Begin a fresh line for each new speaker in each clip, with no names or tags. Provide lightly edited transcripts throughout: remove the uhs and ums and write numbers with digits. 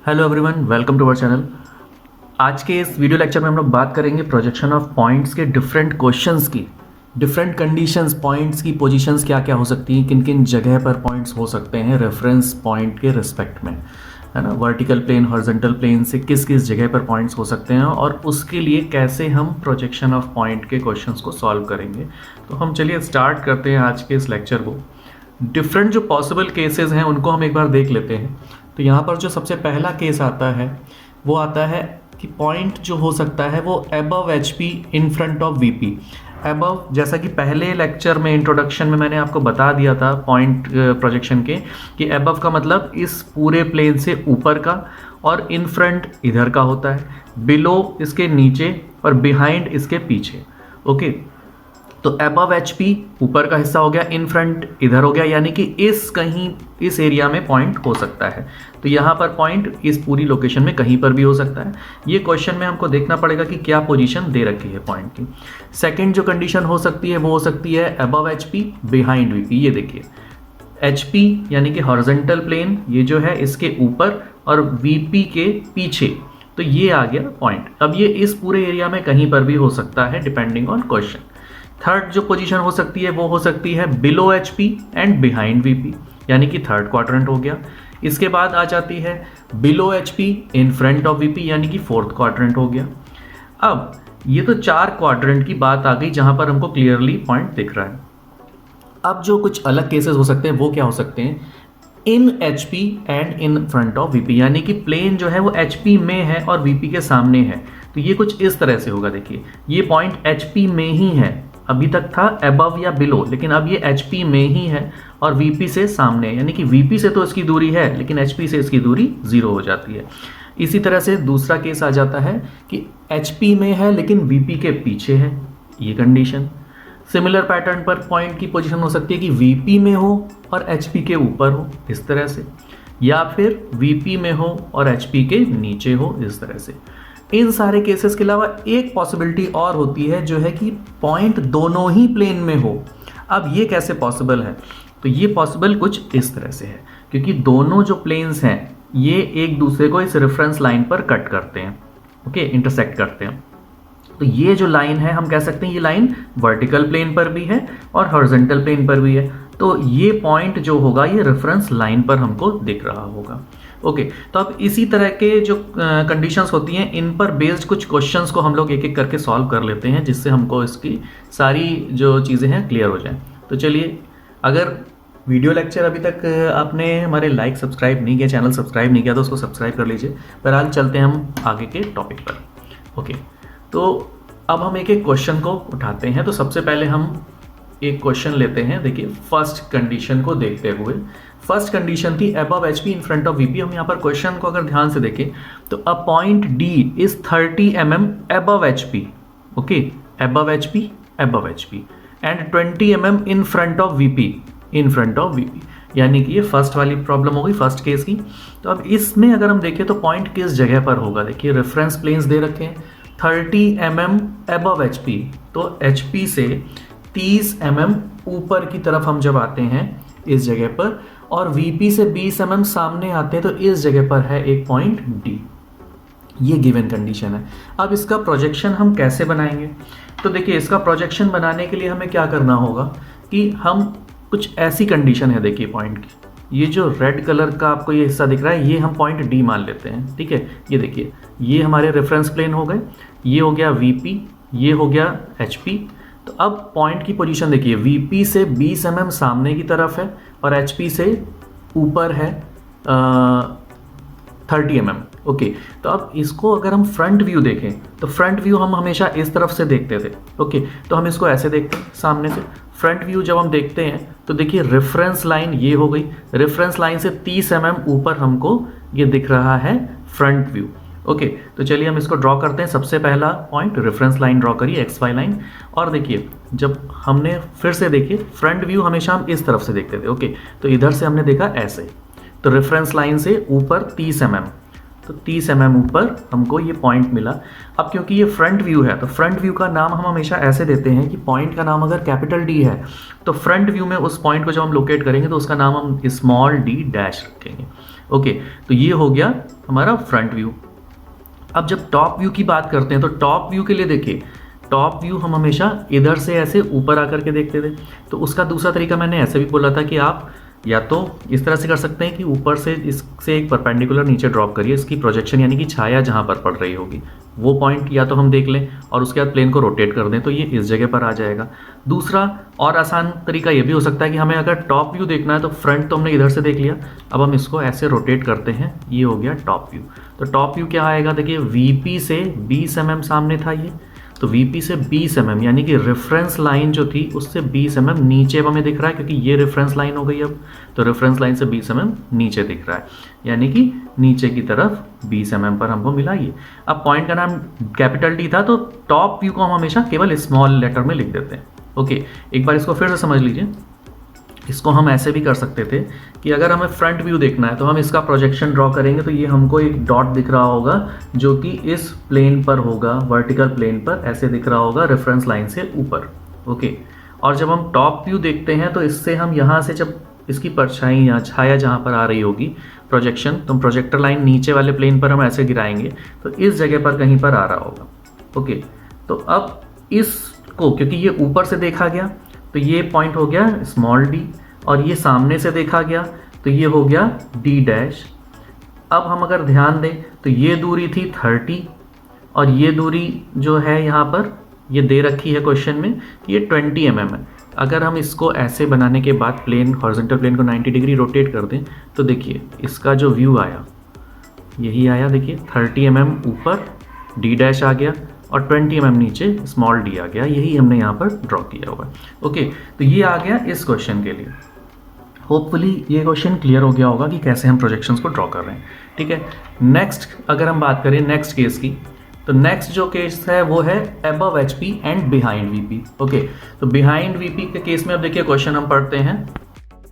Hello everyone, welcome to our channel. आज के इस वीडियो लेक्चर में हम लोग बात करेंगे प्रोजेक्शन ऑफ पॉइंट्स के डिफरेंट क्वेश्चंस की, डिफरेंट कंडीशंस, पॉइंट्स की पोजीशंस क्या क्या हो सकती हैं, किन किन जगह पर पॉइंट्स हो सकते हैं रेफरेंस पॉइंट के रिस्पेक्ट में, है ना। वर्टिकल प्लेन, हॉरिजॉन्टल प्लेन से किस किस जगह पर पॉइंट्स हो सकते हैं और उसके लिए कैसे हम प्रोजेक्शन ऑफ पॉइंट के क्वेश्चंस को सॉल्व करेंगे। तो हम चलिए स्टार्ट करते हैं आज के इस लेक्चर को। डिफरेंट जो पॉसिबल केसेस हैं उनको हम एक बार देख लेते हैं। तो यहाँ पर जो सबसे पहला केस आता है वो आता है कि पॉइंट जो हो सकता है वो above H P in front of V P. Above, जैसा कि पहले लेक्चर में इंट्रोडक्शन में मैंने आपको बता दिया था पॉइंट प्रोजेक्शन के, कि अबव का मतलब इस पूरे प्लेन से ऊपर का, और इन फ्रंट इधर का होता है, बिलो इसके नीचे, और बिहाइंड इसके पीछे। ओके, तो अबव एच पी ऊपर का हिस्सा हो गया, इन फ्रंट इधर हो गया, यानी कि इस एरिया में पॉइंट हो सकता है। तो यहाँ पर पॉइंट इस पूरी लोकेशन में कहीं पर भी हो सकता है। ये क्वेश्चन में हमको देखना पड़ेगा कि क्या पोजीशन दे रखी है पॉइंट की। सेकंड जो कंडीशन हो सकती है वो हो सकती है above H P behind V P. ये देखिए, एच पी यानी कि हॉरिजॉन्टल प्लेन ये जो है इसके ऊपर और वी पी के पीछे, तो ये आ गया पॉइंट। अब ये इस पूरे एरिया में कहीं पर भी हो सकता है डिपेंडिंग ऑन क्वेश्चन। थर्ड जो पोजीशन हो सकती है वो हो सकती है below H P and behind V P, यानी कि थर्ड क्वाड्रेंट हो गया। इसके बाद आ जाती है below H P in front of V P, यानी कि फोर्थ क्वाड्रेंट हो गया। अब ये तो चार क्वाड्रेंट की बात आ गई जहां पर हमको क्लियरली पॉइंट दिख रहा है। अब जो कुछ अलग केसेस हो सकते हैं वो क्या हो सकते हैं, इन H P and in front of VP, यानी कि प्लेन जो है वो एच पी में है और वीपी के सामने है। तो ये कुछ इस तरह से होगा। देखिए, ये पॉइंट एच पी में ही है, अभी तक था अबव या बिलो, लेकिन अब ये एच पी में ही है और वीपी से सामने है, यानी कि वीपी से तो इसकी दूरी है लेकिन एच पी से इसकी दूरी 0 हो जाती है। इसी तरह से दूसरा केस आ जाता है कि एच पी में है लेकिन वीपी के पीछे है, ये कंडीशन। सिमिलर पैटर्न पर पॉइंट की पोजीशन हो सकती है कि वीपी में हो और एचपी के ऊपर हो, इस तरह से, या फिर वीपी में हो और एचपी के नीचे हो, इस तरह से। इन सारे केसेस के अलावा एक पॉसिबिलिटी और होती है जो है कि पॉइंट दोनों ही प्लेन में हो। अब ये कैसे पॉसिबल है, तो ये पॉसिबल कुछ इस तरह से है, क्योंकि दोनों जो प्लेन्स हैं ये एक दूसरे को इस रेफरेंस लाइन पर कट करते हैं, ओके, इंटरसेक्ट करते हैं। तो ये जो लाइन है हम कह सकते हैं ये लाइन वर्टिकल प्लेन पर भी है और हॉरिजॉन्टल प्लेन पर भी है। तो ये पॉइंट जो होगा ये रेफरेंस लाइन पर हमको दिख रहा होगा। ओके, तो अब इसी तरह के जो कंडीशंस होती हैं इन पर बेस्ड कुछ क्वेश्चंस को हम लोग एक एक करके सॉल्व कर लेते हैं, जिससे हमको इसकी सारी जो चीज़ें हैं क्लियर हो जाएं। तो चलिए, अगर वीडियो लेक्चर अभी तक आपने हमारे लाइक सब्सक्राइब नहीं किया, चैनल सब्सक्राइब नहीं किया, तो उसको सब्सक्राइब कर लीजिए। फिलहाल चलते हैं हम आगे के टॉपिक पर। ओके, तो अब हम एक एक क्वेश्चन को उठाते हैं। तो सबसे पहले हम एक क्वेश्चन लेते हैं। देखिए, फर्स्ट कंडीशन को देखते हुए, फर्स्ट कंडीशन थी above H P in front of VP. हम यहाँ पर क्वेश्चन को अगर ध्यान से देखें तो a point D is 30 mm above H P, okay, above H P and 20 mm in front of VP, in front of VP, यानी कि ये फर्स्ट वाली प्रॉब्लम हो गई, फर्स्ट केस की। तो अब इसमें अगर हम देखें तो पॉइंट किस जगह पर होगा, देखिए रेफरेंस प्लेन्स दे रखे हैं 30 mm अबव एच पी, तो एच पी से 30 mm ऊपर की तरफ हम जब आते हैं इस जगह पर, और वीपी से 20 mm सामने आते हैं, तो इस जगह पर है एक पॉइंट डी। ये गिवन कंडीशन है। अब इसका प्रोजेक्शन हम कैसे बनाएंगे, तो देखिए इसका प्रोजेक्शन बनाने के लिए हमें क्या करना होगा कि हम कुछ ऐसी कंडीशन है, देखिए पॉइंट की, ये जो रेड कलर का आपको ये हिस्सा दिख रहा है ये हम पॉइंट डी मान लेते हैं, ठीक है। ये देखिए, ये हमारे रेफरेंस प्लेन हो गए, ये हो गया वीपी, ये हो गया एचपी। तो अब पॉइंट की पोजीशन देखिए, वीपी से 20 mm सामने की तरफ है और एचपी से ऊपर है 30 mm, ओके। तो अब इसको अगर हम फ्रंट व्यू देखें तो फ्रंट व्यू हम हमेशा इस तरफ से देखते थे, ओके। तो हम इसको ऐसे देखते हैं सामने से। फ्रंट व्यू जब हम देखते हैं तो देखिए रेफरेंस लाइन ये हो गई, रेफरेंस लाइन से 30 mm ऊपर हमको ये दिख रहा है फ्रंट व्यू, ओके। तो चलिए हम इसको ड्रॉ करते हैं। सबसे पहला पॉइंट रेफरेंस लाइन ड्रॉ करिए, एक्स वाई लाइन। और देखिए, जब हमने फिर से देखिए फ्रंट व्यू हमेशा हम इस तरफ से देखते थे, ओके। तो इधर से हमने देखा ऐसे, तो रेफरेंस लाइन से ऊपर 30 mm, तो 30 mm ऊपर हमको ये पॉइंट मिला। अब क्योंकि ये फ्रंट व्यू है तो फ्रंट व्यू का नाम हम हमेशा ऐसे देते हैं कि पॉइंट का नाम अगर कैपिटल डी है तो फ्रंट व्यू में उस पॉइंट को जब हम लोकेट करेंगे तो उसका नाम हम स्मॉल डी डैश रखेंगे। ओके, तो ये हो गया हमारा फ्रंट व्यू। अब जब टॉप व्यू की बात करते हैं तो टॉप व्यू के लिए देखिए, टॉप व्यू हम हमेशा इधर से ऐसे ऊपर आकर के देखते थे। तो उसका दूसरा तरीका मैंने ऐसे भी बोला था कि आप या तो इस तरह से कर सकते हैं कि ऊपर से इससे एक परपेंडिकुलर नीचे ड्रॉप करिए, इसकी प्रोजेक्शन यानी कि छाया जहाँ पर पड़ रही होगी वो पॉइंट या तो हम देख लें और उसके बाद प्लेन को रोटेट कर दें तो ये इस जगह पर आ जाएगा। दूसरा और आसान तरीका ये भी हो सकता है कि हमें अगर टॉप व्यू देखना है तो फ्रंट तो हमने इधर से देख लिया, अब हम इसको ऐसे रोटेट करते हैं, ये हो गया टॉप व्यू। तो टॉप व्यू क्या आएगा, देखिए वीपी से 20 mm सामने था ये, तो वीपी से 20 mm यानी कि रेफरेंस लाइन जो थी उससे 20 mm नीचे हमें दिख रहा है, क्योंकि ये रेफरेंस लाइन हो गई अब, तो रेफरेंस लाइन से 20 mm नीचे दिख रहा है, यानी कि नीचे की तरफ 20 mm पर हमको मिला ये। अब पॉइंट का नाम कैपिटल डी था, तो टॉप व्यू को हम हमेशा केवल स्मॉल लेटर में लिख देते हैं। ओके, एक बार इसको फिर से समझ लीजिए। इसको हम ऐसे भी कर सकते थे कि अगर हमें फ्रंट व्यू देखना है तो हम इसका प्रोजेक्शन ड्रॉ करेंगे, तो ये हमको एक डॉट दिख रहा होगा जो कि इस प्लेन पर होगा, वर्टिकल प्लेन पर ऐसे दिख रहा होगा रेफरेंस लाइन से ऊपर। ओके, और जब हम टॉप व्यू देखते हैं तो इससे हम यहाँ से जब इसकी परछाई या छाया जहाँ पर आ रही होगी प्रोजेक्शन, तो प्रोजेक्टर लाइन नीचे वाले प्लेन पर हम ऐसे गिराएंगे तो इस जगह पर कहीं पर आ रहा होगा। ओके, तो अब इसको क्योंकि ये ऊपर से देखा गया तो ये पॉइंट हो गया स्मॉल डी, और ये सामने से देखा गया तो ये हो गया डी डैश। अब हम अगर ध्यान दें तो ये दूरी थी 30 और ये दूरी जो है यहाँ पर ये दे रखी है क्वेश्चन में, ये 20 mm है। अगर हम इसको ऐसे बनाने के बाद प्लेन हॉरिजॉन्टल प्लेन को 90 डिग्री रोटेट कर दें तो देखिए इसका जो व्यू आया यही आया, देखिए 30 mm ऊपर डी डैश आ गया और 20 mm नीचे स्मॉल डी आ गया, यही हमने यहाँ पर ड्रॉ किया हुआ है। ओके, तो ये आ गया इस क्वेश्चन के लिए। होपफुली ये क्वेश्चन क्लियर हो गया होगा कि कैसे हम प्रोजेक्शंस को ड्रॉ कर रहे हैं। ठीक है, नेक्स्ट अगर हम बात करें नेक्स्ट केस की, तो नेक्स्ट जो केस है वो है above HP and behind VP. Okay, तो बिहाइंड वीपी के केस में अब देखिए क्वेश्चन हम पढ़ते हैं।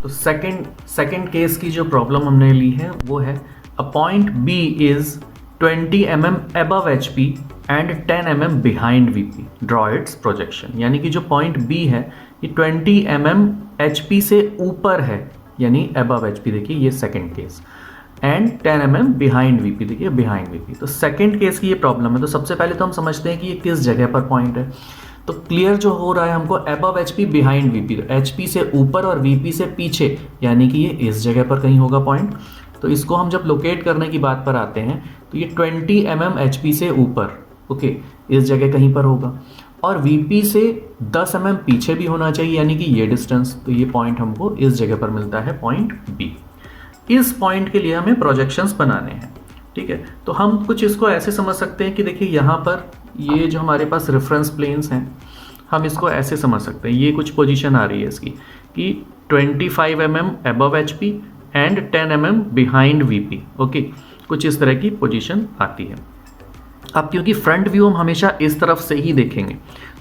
तो सेकंड केस की जो प्रॉब्लम हमने ली है वो है a point B is 20 mm above HP and 10 mm behind VP. Draw its projection. यानी कि जो पॉइंट B है ये 20 mm HP से ऊपर है, यानी above HP, देखिए ये second case, and 10 mm behind VP, देखिए behind VP। तो सेकंड केस की ये प्रॉब्लम है। तो सबसे पहले तो हम समझते हैं कि ये किस जगह पर पॉइंट है। तो क्लियर जो हो रहा है हमको above HP behind VP, तो HP से ऊपर और VP से पीछे, यानी कि ये इस जगह पर कहीं होगा पॉइंट। तो इसको हम जब लोकेट करने की बात पर आते हैं तो ये 20 mm HP से ऊपर, ओके, इस जगह कहीं पर होगा, और VP से 10 mm पीछे भी होना चाहिए, यानी कि ये डिस्टेंस। तो ये पॉइंट हमको इस जगह पर मिलता है, पॉइंट B। इस पॉइंट के लिए हमें प्रोजेक्शंस बनाने हैं। ठीक है, तो हम कुछ इसको ऐसे समझ सकते हैं कि देखिए यहाँ पर ये जो हमारे पास रेफरेंस प्लेन्स हैं, हम इसको ऐसे समझ सकते हैं, ये कुछ पोजीशन आ रही है इसकी कि 25 mm above HP and 10 mm behind VP। Okay, कुछ इस तरह की पोजीशन आती है। अब क्योंकि फ्रंट व्यू हम हमेशा इस तरफ से ही देखेंगे,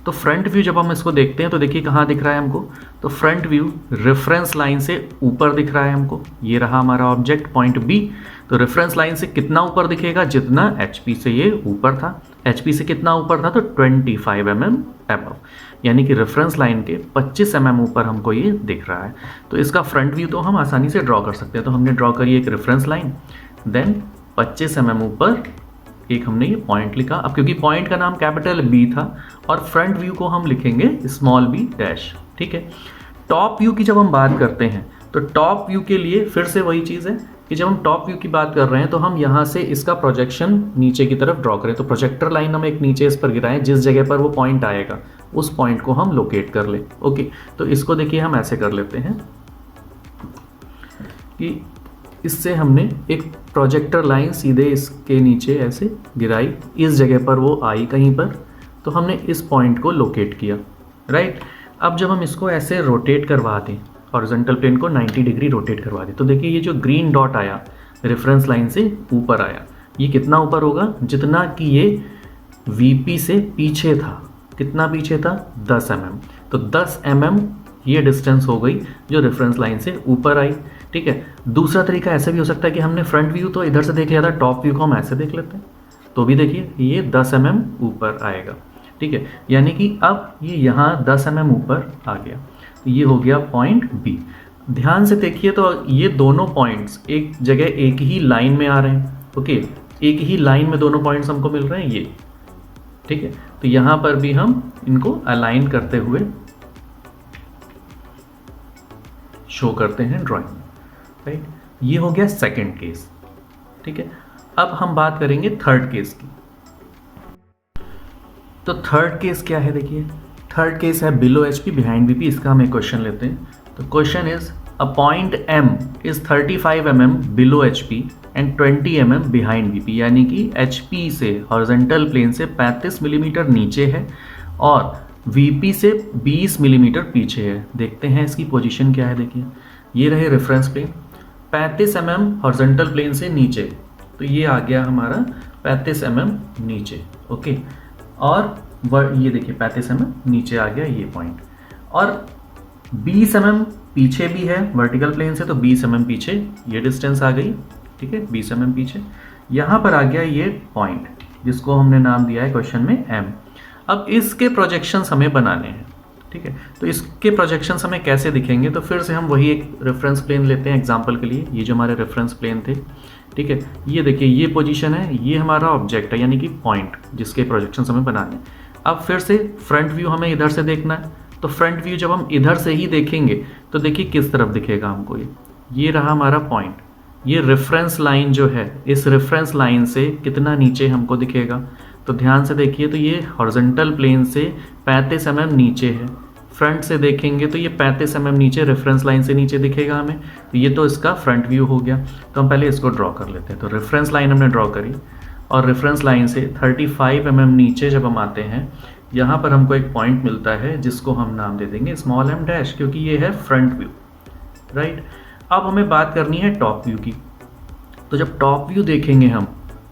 तो फ्रंट व्यू जब हम इसको देखते हैं तो देखिए कहाँ दिख रहा है हमको, तो फ्रंट व्यू रेफरेंस लाइन से ऊपर दिख रहा है हमको। ये रहा हमारा ऑब्जेक्ट पॉइंट B। तो रेफरेंस लाइन से कितना ऊपर दिखेगा, जितना HP से ये ऊपर था। HP से कितना ऊपर था, तो 25 mm अबव, यानी कि रेफरेंस लाइन के 25 mm ऊपर हमको ये दिख रहा है। तो इसका फ्रंट व्यू तो हम आसानी से ड्रॉ कर सकते हैं। तो हमने ड्रॉ करी एक रेफरेंस लाइन, देन 25 mm ऊपर एक हमने ये पॉइंट लिखा। अब क्योंकि पॉइंट का नाम कैपिटल B था और फ्रंट व्यू को हम लिखेंगे स्मॉल b डैश। ठीक है, टॉप व्यू की जब हम बात करते हैं तो टॉप व्यू के लिए फिर से वही चीज़ है कि जब हम टॉप व्यू की बात कर रहे हैं तो हम यहाँ से इसका प्रोजेक्शन नीचे की तरफ ड्रॉ करें। तो प्रोजेक्टर लाइन हम एक नीचे इस पर गिराएं, जिस जगह पर वो पॉइंट आएगा उस पॉइंट को हम लोकेट कर लें। ओके, तो इसको देखिए हम ऐसे कर लेते हैं कि इससे हमने एक प्रोजेक्टर लाइन सीधे इसके नीचे ऐसे गिराई, इस जगह पर वो आई कहीं पर, तो हमने इस पॉइंट को लोकेट किया। राइट, अब जब हम इसको ऐसे रोटेट करवा दें, हॉरिजॉन्टल प्लेन को 90 डिग्री रोटेट करवा दें, तो देखिए ये जो ग्रीन डॉट आया रेफरेंस लाइन से ऊपर आया, ये कितना ऊपर होगा, जितना कि ये VP से पीछे था। कितना पीछे था, 10 mm। तो 10 mm ये डिस्टेंस हो गई जो रेफरेंस लाइन से ऊपर आई। ठीक है, दूसरा तरीका ऐसे भी हो सकता है कि हमने फ्रंट व्यू तो इधर से देख लिया था, टॉप व्यू को हम ऐसे देख लेते हैं, तो भी देखिए ये 10 mm ऊपर आएगा। ठीक है, यानी कि अब ये यहाँ 10 mm ऊपर आ गया, तो ये हो गया पॉइंट B। ध्यान से देखिए तो ये दोनों पॉइंट्स एक जगह एक ही लाइन में आ रहे हैं। ओके, एक ही लाइन में दोनों पॉइंट्स हमको मिल रहे हैं ये, ठीक है। तो यहां पर भी हम इनको अलाइन करते हुए शो करते हैं ड्राइंग में, राइट। ये हो गया सेकंड केस, ठीक है। अब हम बात करेंगे थर्ड केस की। तो थर्ड केस क्या है, देखिए थर्ड केस है बिलो एचपी बिहाइंड वीपी। इसका हम एक क्वेश्चन लेते हैं। तो question is a point M is 35 mm below HP and 20 mm behind VP, यानी कि HP से हॉरिजॉन्टल प्लेन से 35 मिलीमीटर नीचे है और VP से 20 मिलीमीटर पीछे है। देखते हैं इसकी पोजीशन क्या है। देखिए ये रहे reference plane, 35 mm horizontal plane से नीचे, तो ये आ गया हमारा 35 mm नीचे, ओके। और ये देखिए 35 mm नीचे आ गया ये पॉइंट, और 20 mm पीछे भी है वर्टिकल प्लेन से, तो 20 mm पीछे ये डिस्टेंस आ गई, ठीक है। 20 mm पीछे यहाँ पर आ गया ये पॉइंट जिसको हमने नाम दिया है क्वेश्चन में M। अब इसके प्रोजेक्शंस हमें बनाने हैं, ठीक है। तो इसके प्रोजेक्शंस हमें कैसे दिखेंगे, तो फिर से हम वही एक रेफरेंस प्लेन लेते हैं एग्जांपल के लिए। ये जो हमारे रेफरेंस प्लेन थे, ठीक है, ये देखिए ये पोजीशन है, ये हमारा ऑब्जेक्ट है यानी कि पॉइंट जिसके प्रोजेक्शंस हमें बनाने हैं। अब फिर से फ्रंट व्यू हमें इधर से देखना है, तो फ्रंट व्यू जब हम इधर से ही देखेंगे तो देखिए किस तरफ दिखेगा हमको। ये रहा हमारा पॉइंट, ये रेफरेंस लाइन जो है, इस रेफरेंस लाइन से कितना नीचे हमको दिखेगा, तो ध्यान से देखिए तो ये हॉरिजॉन्टल प्लेन से 35 mm नीचे है। फ्रंट से देखेंगे तो ये 35 mm नीचे रेफरेंस लाइन से नीचे दिखेगा हमें। तो ये तो इसका फ्रंट व्यू हो गया। तो हम पहले इसको ड्रॉ कर लेते हैं। तो रेफरेंस लाइन हमने ड्रॉ करी और रेफरेंस लाइन से 35 mm नीचे जब हम आते हैं, यहाँ पर हमको एक पॉइंट मिलता है जिसको हम नाम दे देंगे स्मॉल m डैश, क्योंकि ये है फ्रंट व्यू, राइट। अब हमें बात करनी है टॉप व्यू की। तो जब टॉप व्यू देखेंगे हम,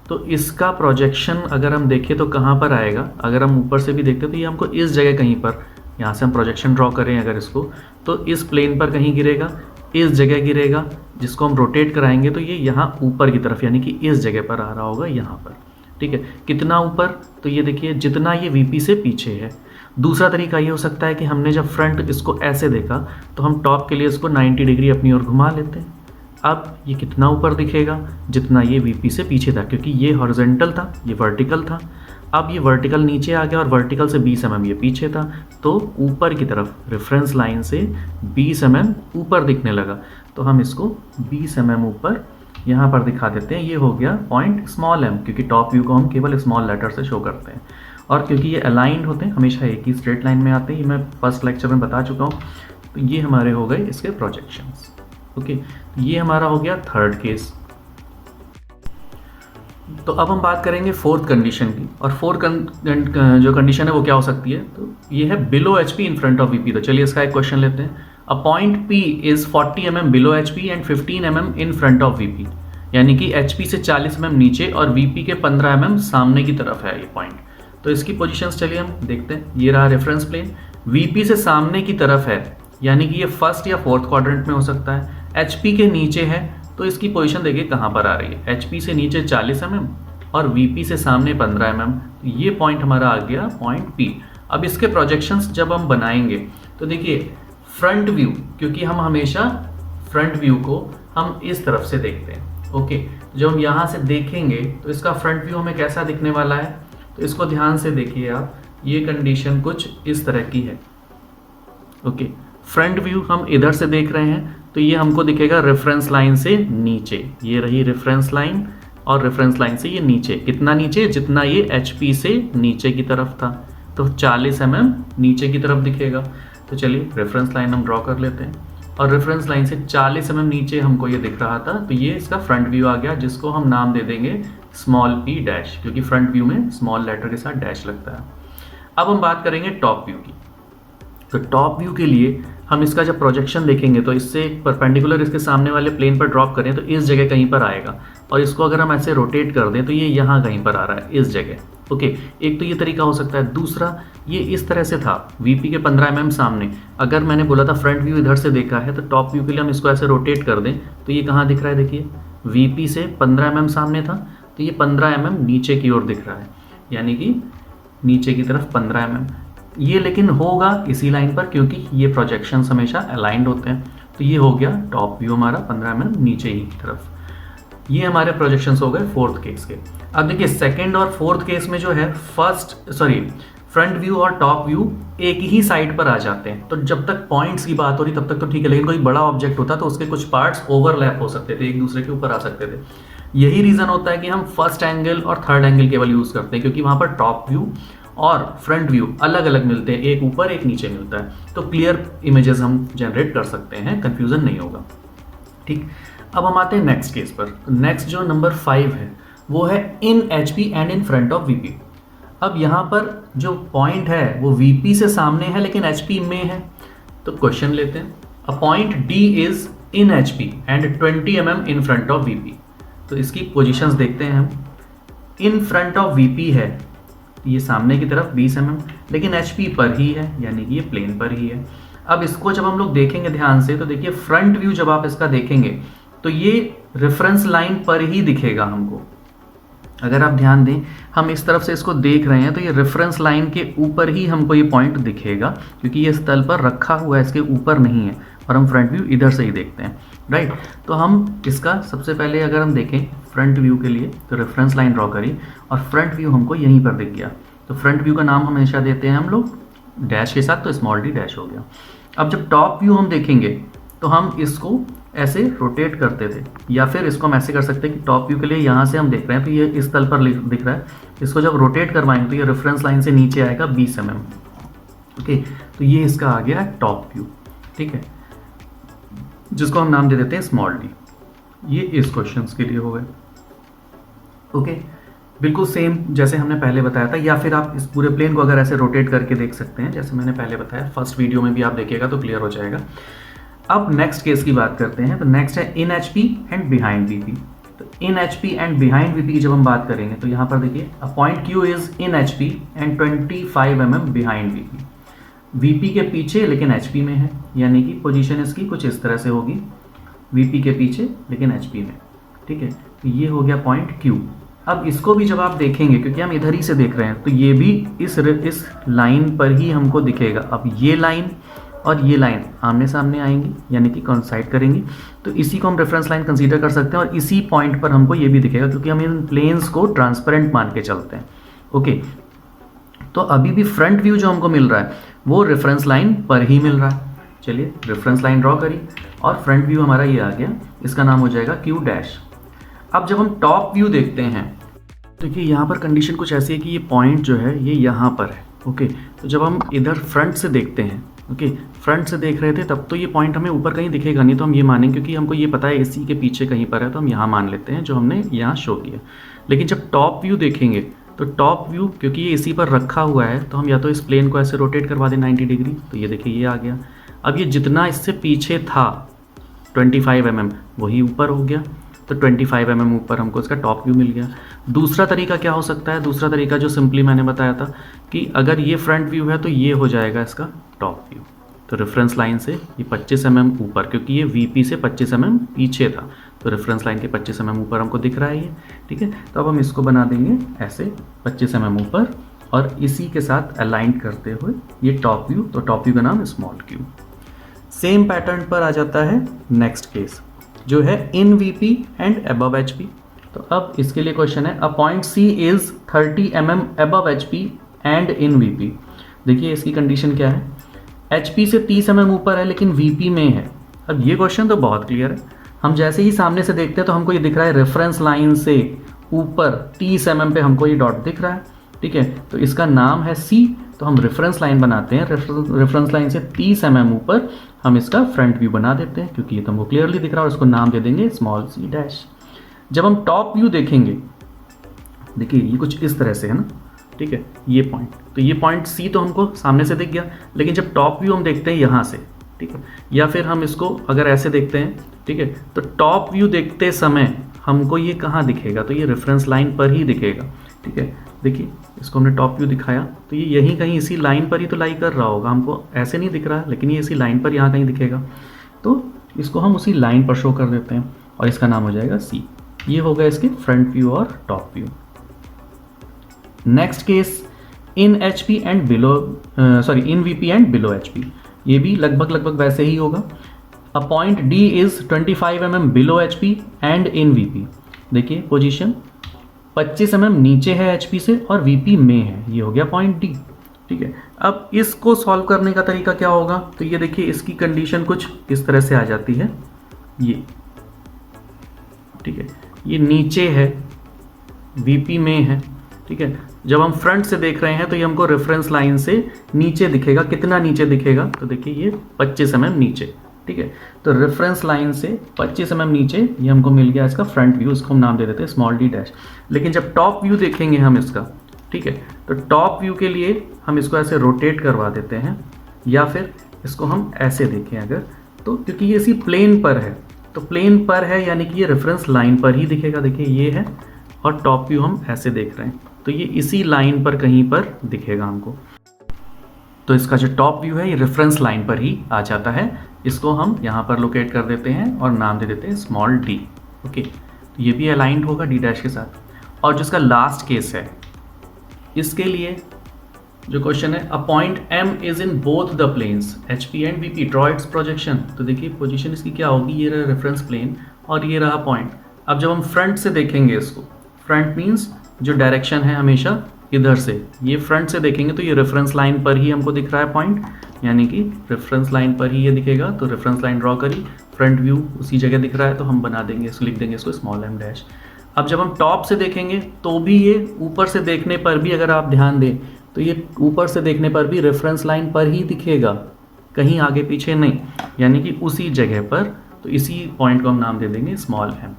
तो इसका प्रोजेक्शन अगर हम देखें तो कहाँ पर आएगा, अगर हम ऊपर से भी देखते तो ये हमको इस जगह कहीं पर, यहाँ से हम प्रोजेक्शन ड्रॉ करें अगर इसको, तो इस प्लेन पर कहीं गिरेगा, इस जगह गिरेगा, जिसको हम रोटेट कराएंगे तो ये यहाँ ऊपर की तरफ यानी कि इस जगह पर आ रहा होगा, यहाँ पर, ठीक है। कितना ऊपर, तो ये देखिए जितना ये VP से पीछे है। दूसरा तरीका ये हो सकता है कि हमने जब फ्रंट इसको ऐसे देखा तो हम टॉप के लिए इसको 90 डिग्री अपनी ओर घुमा लेते हैं। अब ये कितना ऊपर दिखेगा, जितना ये VP से पीछे था, क्योंकि ये हॉरिजॉन्टल था, ये वर्टिकल था। अब ये वर्टिकल नीचे आ गया और वर्टिकल से 20 mm ये पीछे था, तो ऊपर की तरफ रेफरेंस लाइन से 20 mm ऊपर दिखने लगा। तो हम इसको 20 mm ऊपर यहाँ पर दिखा देते हैं। ये हो गया पॉइंट स्मॉल m, क्योंकि टॉप व्यू को हम केवल स्मॉल लेटर से शो करते हैं। और क्योंकि ये अलाइंड होते हैं, हमेशा एक ही स्ट्रेट लाइन में आते हैं, ये मैं फर्स्ट लेक्चर में बता चुका हूँ। तो ये हमारे हो गए इसके प्रोजेक्शंस, ओके। ये हमारा हो गया थर्ड केस। तो अब हम बात करेंगे फोर्थ कंडीशन की, और फोर्थ जो कंडीशन है वो क्या हो सकती है, तो ये है below HP in front of VP। तो चलिए इसका एक क्वेश्चन लेते हैं। A point P is 40 mm below HP and 15 mm in front of VP, यानी कि HP से 40 mm नीचे और VP के 15 mm सामने की तरफ है ये पॉइंट। तो इसकी पोजीशंस चलिए हम देखते हैं। ये रहा रेफरेंस प्लेन, VP से सामने की तरफ है, यानी कि ये फर्स्ट या फोर्थ क्वाड्रेंट में हो सकता है। HP के नीचे है, तो इसकी पोजीशन देखिए कहाँ पर आ रही है, HP से नीचे 40 mm और VP से सामने 15 mm। ये पॉइंट हमारा आ गया पॉइंट P। अब इसके प्रोजेक्शंस जब हम बनाएंगे तो देखिए फ्रंट व्यू, क्योंकि हम हमेशा फ्रंट व्यू को हम इस तरफ से देखते हैं, ओके। जब हम यहाँ से देखेंगे तो इसका फ्रंट व्यू हमें कैसा दिखने वाला है, तो इसको ध्यान से देखिए आप, ये कंडीशन कुछ इस तरह की है, ओके। फ्रंट व्यू हम इधर से देख रहे हैं तो ये हमको दिखेगा रेफरेंस लाइन से नीचे, ये रही रेफरेंस लाइन, और रेफरेंस लाइन से ये नीचे, कितना नीचे, जितना ये HP से नीचे की तरफ था, तो 40 mm नीचे की तरफ दिखेगा। तो चलिए रेफरेंस लाइन हम ड्रॉ कर लेते हैं, और रेफरेंस लाइन से 40 mm नीचे हमको ये दिख रहा था, तो ये इसका फ्रंट व्यू आ गया, जिसको हम नाम दे देंगे स्मॉल p डैश, क्योंकि फ्रंट व्यू में स्मॉल लेटर के साथ डैश लगता है। अब हम बात करेंगे टॉप व्यू की। तो टॉप व्यू के लिए हम इसका जब प्रोजेक्शन देखेंगे तो इससे परपेंडिकुलर इसके सामने वाले प्लेन पर ड्रॉप करें तो इस जगह कहीं पर आएगा, और इसको अगर हम ऐसे रोटेट कर दें तो ये यहाँ कहीं पर आ रहा है, इस जगह, ओके। एक तो ये तरीका हो सकता है। दूसरा ये इस तरह से था, VP के 15 mm सामने, अगर मैंने बोला था फ्रंट व्यू इधर से देखा है, तो टॉप व्यू के लिए हम इसको ऐसे रोटेट कर दें तो ये कहाँ दिख रहा है, देखिए VP से 15 mm सामने था, तो ये 15 mm नीचे की ओर दिख रहा है, यानी कि नीचे की तरफ 15 mm। ये लेकिन होगा इसी लाइन पर, क्योंकि ये प्रोजेक्शंस हमेशा अलाइंड होते हैं। तो ये हो गया टॉप व्यू हमारा 15 mm नीचे ही तरफ। ये हमारे प्रोजेक्शंस हो गए फोर्थ केस के। अब देखिए सेकंड और फोर्थ केस में जो है फ्रंट व्यू और टॉप व्यू एक ही साइड पर आ जाते हैं। तो जब तक पॉइंट्स की बात हो रही तब तक तो ठीक है, लेकिन कोई बड़ा ऑब्जेक्ट होता तो उसके कुछ पार्ट्स ओवरलैप हो सकते थे, एक दूसरे के ऊपर आ सकते थे। यही रीजन होता है कि हम फर्स्ट एंगल और थर्ड एंगल केवल यूज करते हैं, क्योंकि वहां पर टॉप व्यू और फ्रंट व्यू अलग अलग मिलते हैं, एक ऊपर एक नीचे मिलता है, तो क्लियर इमेजेस हम जनरेट कर सकते हैं, कंफ्यूजन नहीं होगा। ठीक, अब हम आते हैं नेक्स्ट केस पर। नेक्स्ट जो नंबर 5 है वो है इन HP and in front of VP। अब यहाँ पर जो पॉइंट है वो VP से सामने है लेकिन HP में है। तो क्वेश्चन लेते हैं, a point D is in HP and 20 mm in front of VP। तो इसकी पोजीशंस देखते हैं हम। इन फ्रंट ऑफ VP है, ये सामने की तरफ 20 mm, लेकिन HP पर ही है, यानी कि ये प्लेन पर ही है। अब इसको जब हम लोग देखेंगे ध्यान से तो देखिए फ्रंट व्यू जब आप इसका देखेंगे तो ये रेफरेंस लाइन पर ही दिखेगा हमको। अगर आप ध्यान दें, हम इस तरफ से इसको देख रहे हैं तो ये रेफरेंस लाइन के ऊपर ही हमको ये पॉइंट दिखेगा, क्योंकि ये तल पर रखा हुआ है, इसके ऊपर नहीं है, और हम फ्रंट व्यू इधर से ही देखते हैं, राइट। तो हम इसका सबसे पहले अगर हम देखें फ्रंट व्यू के लिए तो रेफरेंस लाइन ड्रॉ करिए और फ्रंट व्यू हमको यहीं पर दिख गया। तो फ्रंट व्यू का नाम हमेशा देते हैं हम लोग डैश के साथ, तो स्मॉल d डैश हो गया। अब जब टॉप व्यू हम देखेंगे तो हम इसको ऐसे रोटेट करते थे, या फिर इसको हम ऐसे कर सकते हैं कि टॉप व्यू के लिए यहाँ से हम देख रहे हैं तो ये इस तल पर दिख रहा है, इसको जब रोटेट करवाएंगे तो ये रेफरेंस लाइन से नीचे आएगा 20 mm। ओके, तो ये इसका आ गया टॉप व्यू, ठीक है, जिसको हम नाम दे देते हैं स्मॉल d। ये इस क्वेश्चन के लिए हो गए। ओके, बिल्कुल सेम जैसे हमने पहले बताया था, या फिर आप इस पूरे प्लेन को अगर ऐसे रोटेट करके देख सकते हैं जैसे मैंने पहले बताया, फर्स्ट वीडियो में भी आप देखिएगा तो क्लियर हो जाएगा। अब नेक्स्ट केस की बात करते हैं। तो नेक्स्ट है इन HP एंड बिहाइंड VP। तो इन HP एंड बिहाइंड VP की जब हम बात करेंगे तो यहाँ पर देखिए a point Q is in HP and 25 mm behind VP के पीछे लेकिन HP में है, यानी कि पोजीशन इसकी कुछ इस तरह से होगी, VP के पीछे लेकिन HP में, ठीक है। तो ये हो गया पॉइंट Q। अब इसको भी जब आप देखेंगे, क्योंकि हम इधर ही से देख रहे हैं, तो ये भी इस लाइन पर ही हमको दिखेगा। अब ये लाइन और ये लाइन आमने सामने आएंगी, यानी कि कोइंसाइड करेंगी, तो इसी को हम रेफरेंस लाइन कंसीडर कर सकते हैं और इसी पॉइंट पर हमको ये भी दिखेगा, क्योंकि हम इन प्लेन्स को ट्रांसपेरेंट मान के चलते हैं। ओके, तो अभी भी फ्रंट व्यू जो हमको मिल रहा है वो रेफरेंस लाइन पर ही मिल रहा है। चलिए रेफरेंस लाइन ड्रॉ करिए और फ्रंट व्यू हमारा ये आ गया, इसका नाम हो जाएगा Q डैश। अब जब हम टॉप व्यू देखते हैं, देखिए यहाँ पर कंडीशन कुछ ऐसी है कि ये पॉइंट जो है ये यहाँ पर है। ओके, तो जब हम इधर फ्रंट से देखते हैं, ओके, फ्रंट से देख रहे थे तब तो ये पॉइंट हमें ऊपर कहीं दिखेगा नहीं, तो हम ये मानेंगे क्योंकि हमको ये पता है इसी के पीछे कहीं पर है, तो हम यहाँ मान लेते हैं जो हमने यहाँ शो किया। लेकिन जब टॉप व्यू देखेंगे तो टॉप व्यू क्योंकि ये इसी पर रखा हुआ है तो हम या तो इस प्लेन को ऐसे रोटेट करवा दें 90 डिग्री, तो ये देखिए ये आ गया। अब ये जितना इससे पीछे था 25 mm वही ऊपर हो गया, तो 25 mm ऊपर हमको इसका टॉप व्यू मिल गया। दूसरा तरीका क्या हो सकता है? दूसरा तरीका जो सिंपली मैंने बताया था कि अगर ये फ्रंट व्यू है तो ये हो जाएगा इसका टॉप व्यू। तो रेफरेंस लाइन से ये 25 mm ऊपर, क्योंकि ये VP से 25 mm पीछे था, तो रेफरेंस लाइन के 25 mm ऊपर हमको दिख रहा है ये, ठीक है। तो अब हम इसको बना देंगे ऐसे 25 mm ऊपर और इसी के साथ अलाइन करते हुए ये टॉप व्यू, तो टॉप व्यू का नाम स्मॉल q। सेम पैटर्न पर आ जाता है नेक्स्ट केस जो है इन VP एंड अबव HP। तो अब इसके लिए क्वेश्चन है, a point C is 30 mm above HP and in VP। देखिए इसकी कंडीशन क्या है, HP से 30 mm ऊपर है लेकिन VP में है। अब ये क्वेश्चन तो बहुत क्लियर है, हम जैसे ही सामने से देखते हैं तो हमको ये दिख रहा है रेफरेंस लाइन से ऊपर 30 mm पे हमको ये डॉट दिख रहा है, ठीक है। तो इसका नाम है C, तो हम रेफरेंस लाइन बनाते हैं, रेफरेंस लाइन से 30 mm ऊपर हम इसका फ्रंट व्यू बना देते हैं, क्योंकि ये तो हमको क्लियरली दिख रहा है और उसको नाम दे देंगे स्मॉल c डैश। जब हम टॉप व्यू देखेंगे, देखिए ये कुछ इस तरह से है ना, ठीक है, ये पॉइंट, तो ये पॉइंट C तो हमको सामने से दिख गया, लेकिन जब टॉप व्यू हम देखते हैं यहाँ से, ठीक है, या फिर हम इसको अगर ऐसे देखते हैं, ठीक है, तो टॉप व्यू देखते समय हमको ये कहाँ दिखेगा, तो ये रेफरेंस लाइन पर ही दिखेगा, ठीक है। देखिए इसको हमने टॉप व्यू दिखाया तो ये यहीं कहीं इसी लाइन पर ही तो लाई कर रहा होगा, हमको ऐसे नहीं दिख रहा, लेकिन ये इसी लाइन पर यहाँ कहीं दिखेगा, तो इसको हम उसी लाइन पर शो कर देते हैं और इसका नाम हो जाएगा C। ये हो गया इसके फ्रंट व्यू और top view. Next case in HP and below, in VP and below HP। ये भी लगभग वैसे ही होगा। A point D is 25 mm below H P and in VP. देखिए पोजीशन 25 mm नीचे है एच पी से और वीपी में है, ये हो गया पॉइंट डी। ठीक है, अब इसको सॉल्व करने का तरीका क्या होगा, तो ये देखिए इसकी कंडीशन कुछ इस तरह से आ जाती है, ये ठीक है, ये नीचे है वीपी में है। ठीक है, जब हम फ्रंट से देख रहे हैं तो ये हमको रेफरेंस लाइन से नीचे दिखेगा, कितना नीचे दिखेगा, तो देखिए ये 25 mm नीचे। ठीक है, तो रेफरेंस लाइन से 25 mm नीचे ये हमको मिल गया इसका फ्रंट व्यू, इसको हम नाम दे देते हैं स्मॉल डी डैश। लेकिन जब टॉप व्यू देखेंगे हम इसका, ठीक है, तो टॉप व्यू के लिए हम इसको ऐसे रोटेट करवा देते हैं, या फिर इसको हम ऐसे देखें अगर, तो क्योंकि ये इसी प्लेन पर है, तो प्लेन पर है यानी कि ये रेफरेंस लाइन पर ही दिखेगा। देखिए ये है और टॉप व्यू हम ऐसे देख रहे हैं, तो ये इसी लाइन पर कहीं पर दिखेगा हमको। तो इसका जो टॉप व्यू है ये रेफरेंस लाइन पर ही आ जाता है, इसको हम यहाँ पर लोकेट कर देते हैं और नाम दे देते हैं स्मॉल डी। ओके, तो ये भी अलाइंड होगा डी डैश के साथ। और जिसका लास्ट केस है, इसके लिए जो क्वेश्चन है, a point M is in both the planes H P and V P, draw its projection. तो देखिए पोजीशन इसकी क्या होगी, ये रहा रेफरेंस प्लेन और ये रहा पॉइंट। अब जब हम फ्रंट से देखेंगे इसको, फ्रंट मीन्स जो डायरेक्शन है हमेशा इधर से, ये फ्रंट से देखेंगे तो ये रेफरेंस लाइन पर ही हमको दिख रहा है पॉइंट, यानी कि रेफरेंस लाइन पर ही ये दिखेगा। तो रेफरेंस लाइन ड्रॉ करी, फ्रंट व्यू उसी जगह दिख रहा है, तो हम बना देंगे इसको, लिख देंगे इसको स्मॉल एम डैश। अब जब हम टॉप से देखेंगे तो भी ये ऊपर से देखने पर भी अगर आप ध्यान दें तो ये ऊपर से देखने पर भी रेफरेंस लाइन पर ही दिखेगा, कहीं आगे पीछे नहीं, यानी कि उसी जगह पर। तो इसी पॉइंट को हम नाम दे देंगे स्मॉल एम।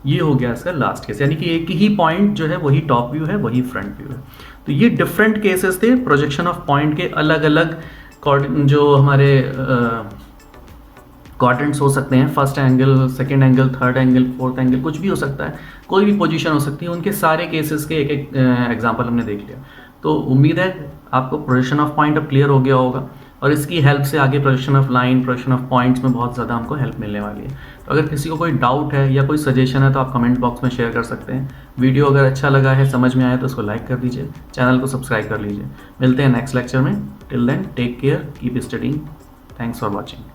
ये हो गया इसका लास्ट केस, यानी कि एक ही पॉइंट जो है वही टॉप व्यू है, वही फ्रंट व्यू है। तो ये डिफरेंट केसेस थे प्रोजेक्शन ऑफ पॉइंट के, अलग अलग जो हमारे क्वाड्रेंट्स हो सकते हैं, first angle, second angle, third angle, fourth angle, कुछ भी हो सकता है, कोई भी पोजीशन हो सकती है, उनके सारे केसेस के एक एक एग्जांपल हमने देख लिया। तो उम्मीद है आपको प्रोजेक्शन ऑफ पॉइंट अब क्लियर हो गया होगा, और इसकी हेल्प से आगे projection of line, projection of points में बहुत ज़्यादा हमको हेल्प मिलने वाली है। तो अगर किसी को कोई डाउट है या कोई सजेशन है तो आप कमेंट बॉक्स में शेयर कर सकते हैं। वीडियो अगर अच्छा लगा है, समझ में आया तो उसको लाइक कर दीजिए, चैनल को सब्सक्राइब कर लीजिए। मिलते हैं नेक्स्ट लेक्चर में। Till then take care, keep studying, thanks for watching.